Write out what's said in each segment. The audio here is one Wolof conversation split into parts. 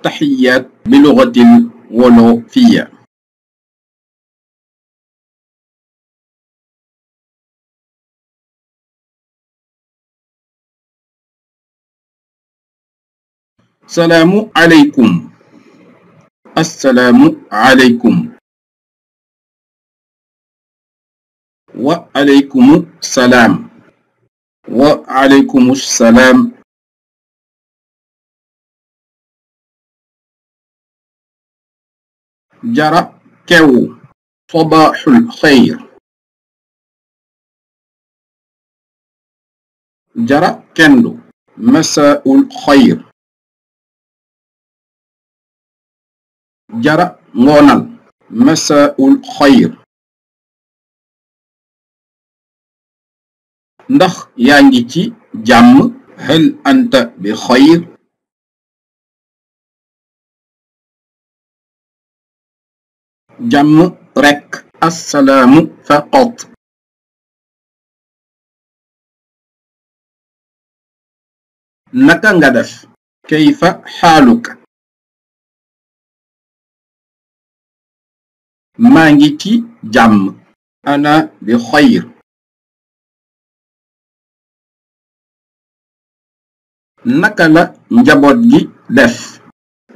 التحيات بلغة الولوفية. السلام عليكم. السلام عليكم. وعليكم السلام. وعليكم السلام. جرى كو صباح الخير. جرى كندو مساء الخير. جرى ngонal مساء الخير. ndax yaa ngi ci jàmm hal anta bi xayr. jàmm rekk assalaamu faqat. naka nga def kayfa xaaluka. maa ngi ci jàmm ana bi xayr. naka la njaboot gi def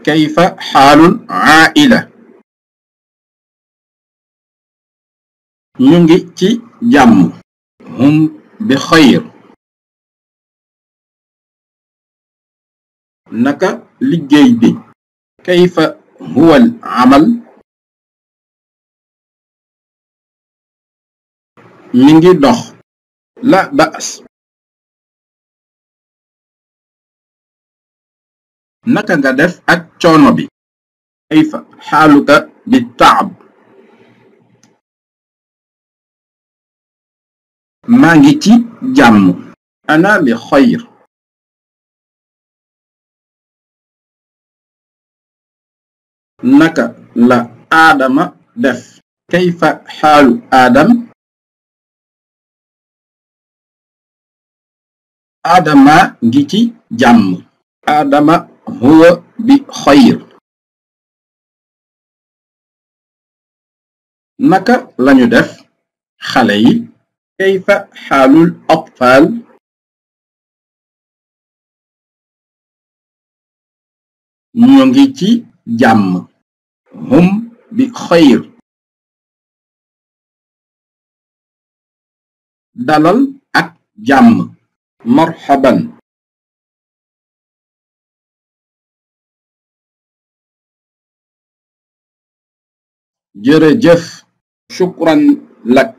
kayfa xaalul aa'ila. ñu ngi ci jàmm hum bi xayr. naka liggéey bi kayfa huwal amal. mi ngi dox la ba's. naka nga def ak coono bi kayfa xaaluka bi taab. maa ngi ci jàmm ana bi xayr. naka la aadama def kayfa xaalu aadam. aadama ngi ci jàmm aadama huwa bi xayr. naka lañu def xale yi kayfa xaalul atfaal. ñu ngi ci jàmm hum bi xayr. dalal ak jàmm marhaban. jërëjëf shukran lak.